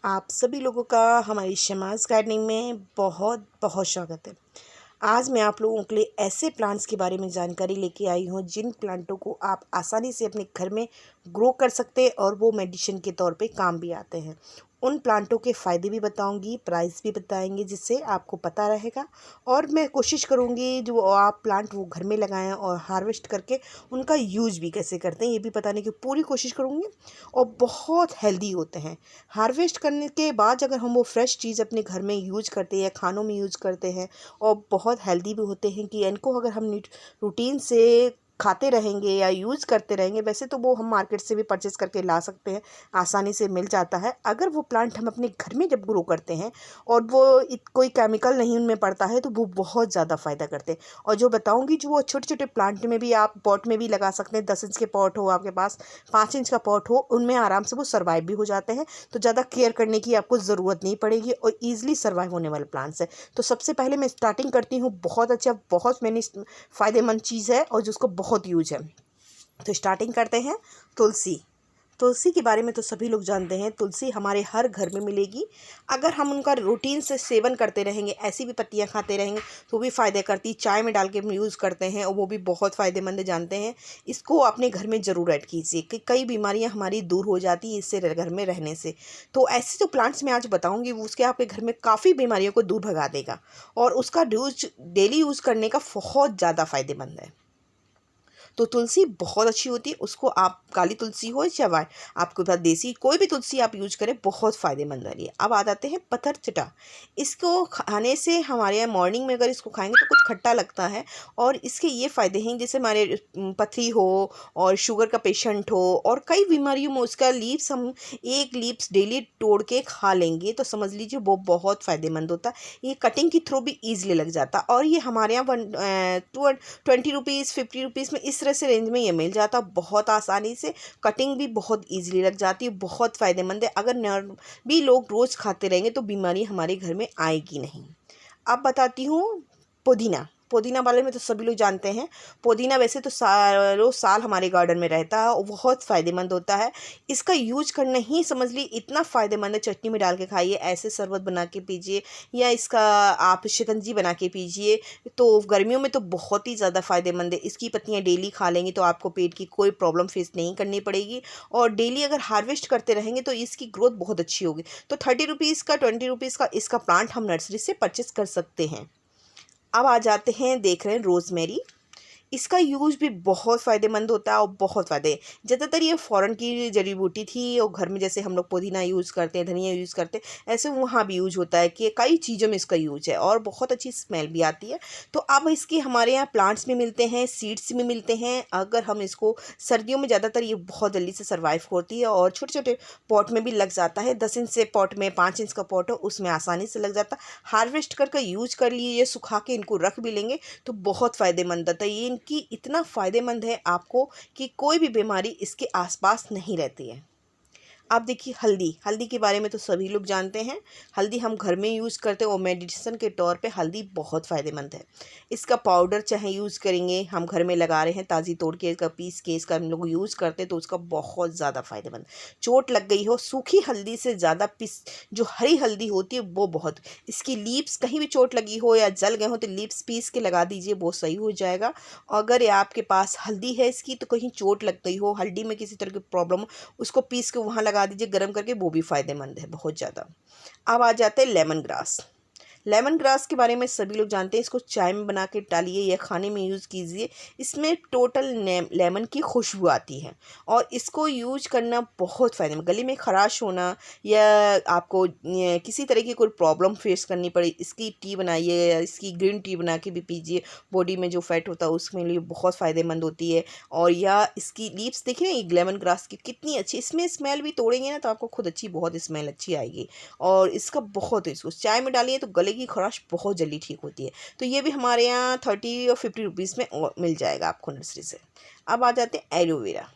आप सभी लोगों का हमारी शमास गार्डनिंग में बहुत बहुत स्वागत है। आज मैं आप लोगों के लिए ऐसे प्लांट्स के बारे में जानकारी लेके आई हूँ जिन प्लांटों को आप आसानी से अपने घर में ग्रो कर सकते हैं और वो मेडिसिन के तौर पे काम भी आते हैं। उन प्लांटों के फ़ायदे भी बताऊंगी, प्राइस भी बताएंगे, जिससे आपको पता रहेगा। और मैं कोशिश करूंगी जो आप प्लांट वो घर में लगाएं और हार्वेस्ट करके उनका यूज भी कैसे करते हैं ये भी बताने की पूरी कोशिश करूंगी। और बहुत हेल्दी होते हैं। हार्वेस्ट करने के बाद अगर हम वो फ्रेश चीज़ अपने घर में यूज करते हैं या खानों में यूज करते हैं और बहुत हेल्दी भी होते हैं कि इनको अगर हम रूटीन से खाते रहेंगे या यूज़ करते रहेंगे, वैसे तो वो हम मार्केट से भी परचेज़ करके ला सकते हैं, आसानी से मिल जाता है। अगर वो प्लांट हम अपने घर में जब ग्रो करते हैं और वो कोई केमिकल नहीं उनमें पड़ता है तो वो बहुत ज़्यादा फ़ायदा करते हैं। और जो बताऊँगी जो वो छोटे छोटे प्लांट में भी आप पॉट में भी लगा सकते हैं। 10 इंच के पॉट हो आपके पास, 5 इंच का पॉट हो, उनमें आराम से वो सर्वाइव भी हो जाते हैं। तो ज़्यादा केयर करने की आपको ज़रूरत नहीं पड़ेगी और ईज़िली सर्वाइव होने वाले प्लांट्स है। तो सबसे पहले मैं स्टार्टिंग करती हूँ, बहुत अच्छा, बहुत मैंने फ़ायदेमंद चीज़ है और जिसको बहुत यूज है। तो स्टार्टिंग करते हैं। तुलसी। तुलसी के बारे में तो सभी लोग जानते हैं। तुलसी हमारे हर घर में मिलेगी। अगर हम उनका रूटीन से सेवन करते रहेंगे, ऐसी भी पत्तियां खाते रहेंगे तो भी फ़ायदे करती। चाय में डाल के हम यूज़ करते हैं और वो भी बहुत फ़ायदेमंद जानते हैं। इसको अपने घर में ज़रूर ऐड कीजिए कि कई बीमारियां हमारी दूर हो जाती हैं इससे घर में रहने से। तो ऐसे जो प्लांट्स मैं आज बताऊँगी वो उसके आपके घर में काफ़ी बीमारियों को दूर भगा देगा और उसका यूज डेली यूज़ करने का बहुत ज़्यादा फ़ायदेमंद है। तो तुलसी बहुत अच्छी होती है। उसको आप काली तुलसी हो या वाइट, आपके पास देसी कोई भी तुलसी आप यूज करें, बहुत फ़ायदेमंद है ये। अब आ जाते हैं पत्थर चटा। इसको खाने से हमारे यहाँ मॉर्निंग में अगर इसको खाएंगे तो कुछ खट्टा लगता है और इसके ये फ़ायदे हैं, जैसे हमारे पथरी हो और शुगर का पेशेंट हो और कई बीमारियों में उसका लीव्स हम एक लीव्स डेली तोड़ के खा लेंगे तो समझ लीजिए वो बहुत फ़ायदेमंद होता है। ये कटिंग के थ्रू भी ईजिली लग जाता और ये हमारे यहाँ 20 रुपीज़ 50 रुपीज़ में इस तरह से रेंज में ये मिल जाता बहुत आसानी से। कटिंग भी बहुत इजीली लग जाती है, बहुत फ़ायदेमंद है। अगर भी लोग रोज़ खाते रहेंगे तो बीमारी हमारे घर में आएगी नहीं। अब बताती हूँ पुदीना। पुदीना बारे में तो सभी लोग जानते हैं। पुदीना वैसे तो सालों साल हमारे गार्डन में रहता है और बहुत फ़ायदेमंद होता है। इसका यूज करना ही समझ ली इतना फ़ायदेमंद है। चटनी में डाल के खाइए, ऐसे शरबत बना के पीजिए या इसका आप शिकंजी बना के पीजिए। तो गर्मियों में तो बहुत ही ज़्यादा फ़ायदेमंद है। इसकी पत्तियाँ डेली खा लेंगे तो आपको पेट की कोई प्रॉब्लम फेस नहीं करनी पड़ेगी और डेली अगर हार्वेस्ट करते रहेंगे तो इसकी ग्रोथ बहुत अच्छी होगी। तो 30 रुपीज़ का 20 रुपीज़ का इसका प्लांट हम नर्सरी से परचेस कर सकते हैं। अब आ जाते हैं, देख रहे हैं रोज़मेरी। इसका यूज़ भी बहुत फ़ायदेमंद होता है और बहुत फ़ायदे। ज़्यादातर ये फ़ॉरेन की जड़ी बूटी थी और घर में जैसे हम लोग पुदीना यूज़ करते हैं, धनिया यूज़ करते हैं, ऐसे वहाँ भी यूज होता है कि कई चीज़ों में इसका यूज है और बहुत अच्छी स्मेल भी आती है। तो अब इसके हमारे यहाँ प्लांट्स में मिलते हैं, सीड्स में मिलते हैं। अगर हम इसको सर्दियों में ज़्यादातर ये बहुत जल्दी से सर्वाइव होती है और छोटे छोटे पॉट में भी लग जाता है। 10 इंच से पॉट में, 5 इंच का पॉट हो उसमें आसानी से लग जाता। हार्वेस्ट करके यूज कर लिए, सुखा के इनको रख भी लेंगे तो बहुत फ़ायदेमंद होता है। ये इनकी इतना फ़ायदेमंद है आपको कि कोई भी बीमारी इसके आसपास नहीं रहती है। अब देखिए हल्दी। हल्दी के बारे में तो सभी लोग जानते हैं। हल्दी हम घर में यूज़ करते हैं और मेडिसिन के तौर पे हल्दी बहुत फ़ायदेमंद है। इसका पाउडर चाहे यूज़ करेंगे, हम घर में लगा रहे हैं, ताज़ी तोड़ के इसका पीस के इसका हम लोग यूज़ करते हैं तो उसका बहुत ज़्यादा फ़ायदेमंद। चोट लग गई हो, सूखी हल्दी से ज़्यादा पीस जो हरी हल्दी होती है वो बहुत। इसकी लीव्स कहीं भी चोट लगी हो या जल गए हो तो लीव्स पीस के लगा दीजिए, वो सही हो जाएगा। अगर ये आपके पास हल्दी है इसकी तो कहीं चोट लग गई हो, हल्दी में किसी तरह की प्रॉब्लम हो, उसको पीस के वहाँ लगा दीजिए गर्म करके, वो भी फ़ायदेमंद है बहुत ज़्यादा। अब आ जाते हैं लेमन ग्रास। लेमन ग्रास के बारे में सभी लोग जानते हैं। इसको चाय में बना के डालिए या खाने में यूज़ कीजिए। इसमें टोटल लेमन की खुशबू आती है और इसको यूज करना बहुत फ़ायदेमंद। गले में खराश होना या आपको किसी तरह की कोई प्रॉब्लम फेस करनी पड़े, इसकी टी बनाइए या इसकी ग्रीन टी बना के भी पीजिए। बॉडी में जो फैट होता है उसके लिए बहुत फ़ायदेमंद होती है। और या इसकी लीव्स देखिए ना, ये लेमन ग्रास की कितनी अच्छी, इसमें स्मेल भी तोड़ेंगे ना तो आपको खुद अच्छी बहुत स्मेल अच्छी आएगी। और इसका बहुत, इसको चाय में डालिए तो गले की खराश बहुत जल्दी ठीक होती है। तो ये भी हमारे यहाँ 30 और 50 रुपीज़ में मिल जाएगा आपको नर्सरी से। अब आ जाते हैं एलोवेरा।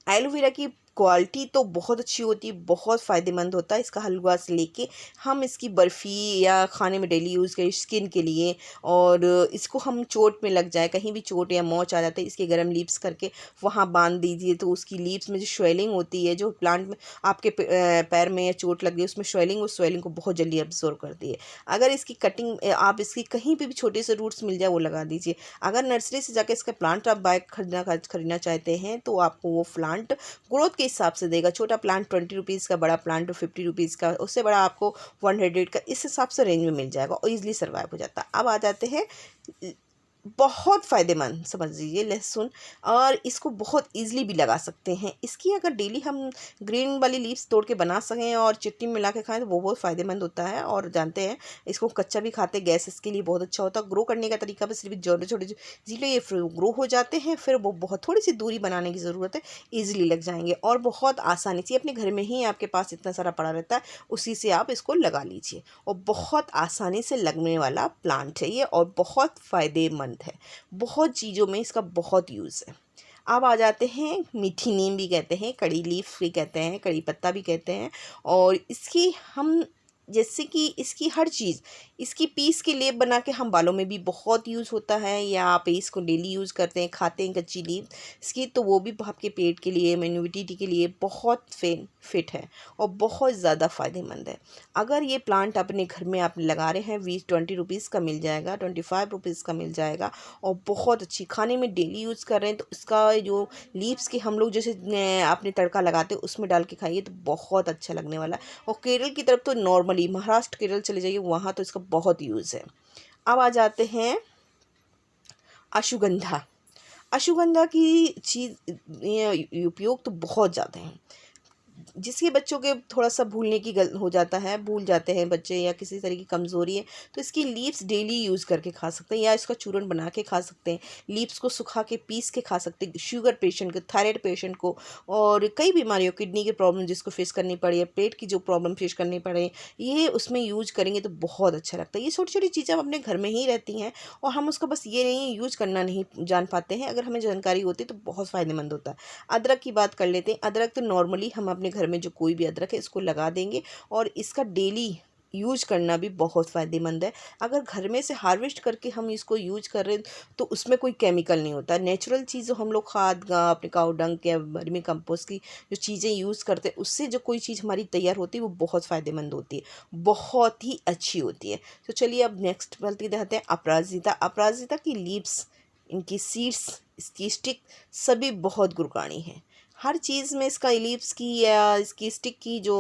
एलोवेरा की क्वालिटी तो बहुत अच्छी होती है, बहुत फ़ायदेमंद होता है। इसका हलवा से लेके हम इसकी बर्फ़ी या खाने में डेली यूज़ करें स्किन के लिए, और इसको हम चोट में लग जाए, कहीं भी चोट या मोच आ जाता है, इसके गर्म लीव्स करके वहाँ बांध दीजिए, तो उसकी लीव्स में जो स्वेलिंग होती है, जो प्लांट में आपके पैर में या चोट लग गई उसमें स्वेलिंग, उस स्वेलिंग को बहुत जल्दी एब्जॉर्ब करती है। अगर इसकी कटिंग आप इसकी कहीं पे भी छोटे से रूट्स मिल जाए वो लगा दीजिए। अगर नर्सरी से जाकर इसका प्लांट आप खरीदना चाहते हैं तो आपको वो प्लांट ग्रोथ के हिसाब से देगा। छोटा प्लांट 20 रुपीज़ का, बड़ा प्लांट 50 रुपीज़ का, उससे बड़ा आपको 100 का, इस हिसाब से रेंज में मिल जाएगा और ईज़िली सर्वाइव हो जाता है। अब आ जाते हैं बहुत फ़ायदेमंद समझ लीजिए लहसुन, और इसको बहुत ईज़िली भी लगा सकते हैं। इसकी अगर डेली हम ग्रीन वाली लीव्स तोड़ के बना सकें और चटनी में मिला के खाएँ तो वो बहुत फ़ायदेमंद होता है। और जानते हैं इसको कच्चा भी खाते हैं, गैस इसके लिए बहुत अच्छा होता है। ग्रो करने का तरीका बस सिर्फ छोटे छोटे जिले ये ग्रो हो जाते हैं, फिर वो बहुत थोड़ी सी दूरी बनाने की ज़रूरत है, ईज़िली लग जाएंगे और बहुत आसानी से अपने घर में ही आपके पास इतना सारा पड़ा रहता है, उसी से आप इसको लगा लीजिए। और बहुत आसानी से लगने वाला प्लांट है ये और बहुत फ़ायदेमंद है। बहुत चीज़ों में इसका बहुत यूज़ है। अब आ जाते हैं मीठी नीम भी कहते हैं, कड़ी लीफ भी कहते हैं, कड़ी पत्ता भी कहते हैं। और इसकी हम जैसे कि इसकी हर चीज़, इसकी पीस के लेप बना के हम बालों में भी बहुत यूज़ होता है, या आप इसको डेली यूज़ करते हैं, खाते हैं कच्ची लीफ इसकी, तो वो भी आपके पेट के लिए, इम्यूनिटी के लिए बहुत फिट है और बहुत ज़्यादा फ़ायदेमंद है। अगर ये प्लांट अपने घर में आप लगा रहे हैं 20 रुपीज़ का मिल जाएगा, 25 रुपीज़ का मिल जाएगा और बहुत अच्छी, खाने में डेली यूज़ कर रहे हैं तो इसका जो लीव्स के हम लोग जैसे आपने तड़का लगाते हैं उसमें डाल के खाइए तो बहुत अच्छा लगने वाला है। और केरल की तरफ तो नॉर्मली, महाराष्ट्र केरल चले जाइए वहाँ तो इसका बहुत यूज़ है। अब आ जाते हैं अश्वगंधा। अश्वगंधा की उपयोग तो बहुत ज़्यादा है। जिसके बच्चों के थोड़ा सा भूलने की हो जाता है, भूल जाते हैं बच्चे या किसी तरह की कमज़ोरी है, तो इसकी लीव्स डेली यूज़ करके खा सकते हैं या इसका चूरन बना के खा सकते हैं। लीव्स को सुखा के पीस के खा सकते हैं, शुगर पेशेंट को, थायराइड पेशेंट को, और कई बीमारियों, किडनी की प्रॉब्लम जिसको फेस करनी पड़े या पेट की जो प्रॉब्लम फेस करनी पड़े, ये उसमें यूज करेंगे तो बहुत अच्छा लगता है। ये छोटी छोटी चीज़ें हम अपने घर में ही रहती हैं और हम उसका बस ये नहीं यूज करना नहीं जान पाते हैं। अगर हमें जानकारी होती है तो बहुत फ़ायदेमंद होता है। अदरक की बात कर लेते हैं। अदरक तो नॉर्मली हम अपने घर में जो कोई भी अदरक है इसको लगा देंगे और इसका डेली यूज करना भी बहुत फ़ायदेमंद है। अगर घर में से हार्वेस्ट करके हम इसको यूज कर रहे हैं तो उसमें कोई केमिकल नहीं होता, नेचुरल चीज़ जो हम लोग खाद अपने काऊ डंग या वर्मी कंपोस्ट की जो चीज़ें यूज़ करते हैं उससे जो कोई चीज़ हमारी तैयार होती है वो बहुत फ़ायदेमंद होती है, बहुत ही अच्छी होती है। तो चलिए अब नेक्स्ट गलती दिखाते हैं अपराजिता। अपराजिता की लीव्स, इनकी सीड्स, इसकी स्टिक सभी बहुत गुणकारी हैं। हर चीज़ में इसका लीव्स की या इसकी स्टिक की जो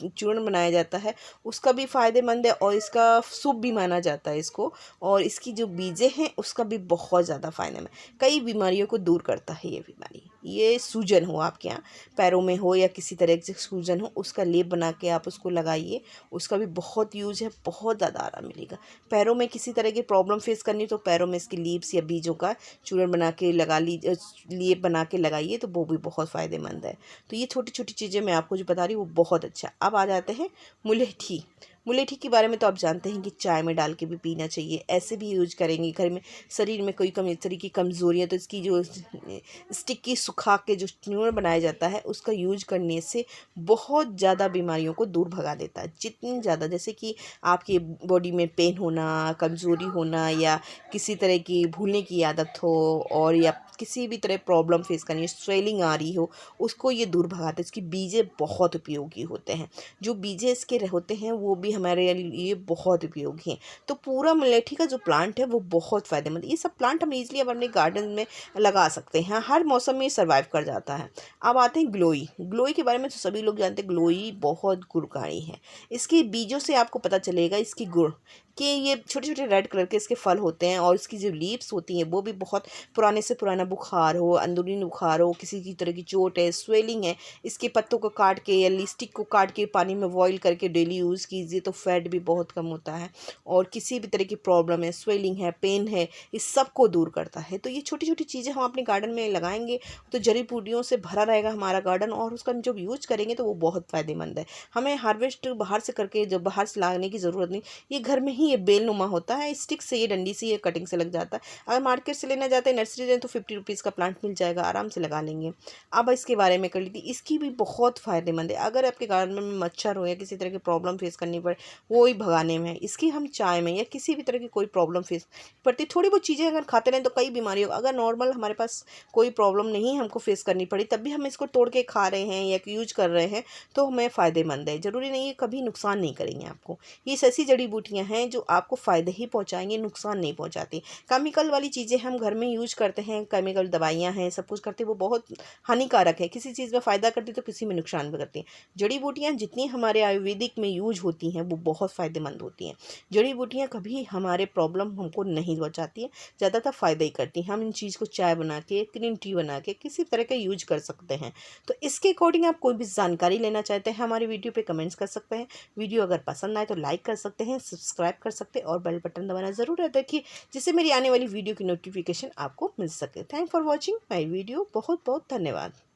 चूर्ण बनाया जाता है उसका भी फ़ायदेमंद है और इसका सूप भी माना जाता है इसको। और इसकी जो बीजें हैं उसका भी बहुत ज़्यादा फ़ायदेमंद, कई बीमारियों को दूर करता है ये बीमारी। ये सूजन हो आपके यहाँ पैरों में हो या किसी तरह से सूजन हो, उसका लेप बना के आप उसको लगाइए, उसका भी बहुत यूज है, बहुत ज़्यादा आराम मिलेगा। पैरों में किसी तरह की प्रॉब्लम फेस करनी तो पैरों में इसकी लीव्स या बीजों का चूर्ण बना के लगा लीजिए, लेप बना के लगाइए तो वो भी बहुत फ़ायदेमंद है। तो ये छोटी छोटी चीज़ें मैं आपको जो बता रही हूँ वो बहुत अच्छा। अब आ जाते हैं मुलेठी। मुलेठी के बारे में तो आप जानते हैं कि चाय में डाल के भी पीना चाहिए, ऐसे भी यूज करेंगे। घर में शरीर में कोई इस तरह की कमज़ोरी है तो इसकी जो स्टिक की सुखा के जो चूर्ण बनाया जाता है उसका यूज करने से बहुत ज़्यादा बीमारियों को दूर भगा देता है। जितनी ज़्यादा, जैसे कि आपकी बॉडी में पेन होना, कमज़ोरी होना या किसी तरह की भूलने की आदत हो और या किसी भी तरह प्रॉब्लम फेस करनी है, स्वेलिंग आ रही हो, उसको ये दूर भगाते हैं। इसकी बीजें बहुत उपयोगी होते हैं, जो बीजें इसके होते हैं वो भी हमारे लिए बहुत उपयोगी हैं। तो पूरा मुलेठी का जो प्लांट है वो बहुत फ़ायदेमंद है। ये सब प्लांट हम इजीली अपने गार्डन में लगा सकते हैं, हर मौसम में सर्वाइव कर जाता है। अब आते हैं ग्लोई। ग्लोई के बारे में तो सभी लोग जानते हैं, ग्लोई बहुत गुणकारी है। इसके बीजों से आपको पता चलेगा इसकी गुण कि ये छोटे छोटे रेड कलर के इसके फल होते हैं और इसकी जो लीव्स होती हैं वो भी बहुत पुराने से पुराना बुखार हो, अंदरूनी बुखार हो, किसी की तरह की चोट है, स्वेलिंग है, इसके पत्तों को काट के या स्टिक को काट के पानी में बॉईल करके डेली यूज़ कीजिए तो फैट भी बहुत कम होता है और किसी भी तरह की प्रॉब्लम है, स्वेलिंग है, पेन है, इस सब को दूर करता है। तो ये छोटी छोटी चीज़ें हम अपने गार्डन में लगाएंगे तो जड़ी बूटियों से भरा रहेगा हमारा गार्डन, और उसका जब यूज करेंगे तो वो बहुत फ़ायदेमंद है। हमें हार्वेस्ट बाहर से करके जब बाहर से लाने की ज़रूरत नहीं, ये घर में ही ये बेलनुमा होता है, स्टिक से, ये डंडी से, ये कटिंग से लग जाता है। अगर मार्केट से लेना चाहते हैं, नर्सरी से, तो 50 रुपीज़ का प्लांट मिल जाएगा, आराम से लगा लेंगे। अब इसके बारे में कर लीजिए, इसकी भी बहुत फ़ायदेमंद है। अगर आपके गार्डन में मच्छर हो या किसी तरह की प्रॉब्लम फेस करनी पड़े, वो ही भगाने में, इसकी हम चाय में या किसी भी तरह की कोई प्रॉब्लम फेस पड़ती, थोड़ी बहुत चीज़ें अगर खाते रहें तो कई बीमारी हो। अगर नॉर्मल हमारे पास कोई प्रॉब्लम नहीं हमको फेस करनी पड़ी, तब भी हम इसको तोड़ के खा रहे हैं या यूज कर रहे हैं, तो हमें फ़ायदेमंद है। ज़रूरी नहीं है कभी नुकसान नहीं करेंगे आपको। ये ऐसी जड़ी बूटियां हैं जो आपको फ़ायदे ही पहुंचाएंगे, नुकसान नहीं पहुंचाती। केमिकल वाली चीज़ें हम घर में यूज करते हैं, केमिकल दवाइयाँ हैं, सब कुछ करते हैं, वो बहुत हानिकारक है। किसी चीज़ में फ़ायदा करती है तो किसी में नुकसान भी करती हैं। जड़ी बूटियाँ जितनी हमारे आयुर्वेदिक में यूज होती हैं वो बहुत फ़ायदेमंद होती हैं। जड़ी बूटियाँ कभी हमारे प्रॉब्लम हमको नहीं पहुँचाती हैं, ज़्यादातर फ़ायदा ही करती हैं। हम इन चीज़ को चाय बना के, ग्रीन टी बना के, किसी तरह का यूज कर सकते हैं। तो इसके अकॉर्डिंग आप कोई भी जानकारी लेना चाहते हैं, हमारे वीडियो पे कमेंट्स कर सकते हैं। वीडियो अगर पसंद आए तो लाइक कर सकते हैं, सब्सक्राइब कर सकते हैं और बेल बटन दबाना ज़रूर है, देखिए, जिससे मेरी आने वाली वीडियो की नोटिफिकेशन आपको मिल सके। Thank for watching my video. बहुत बहुत धन्यवाद।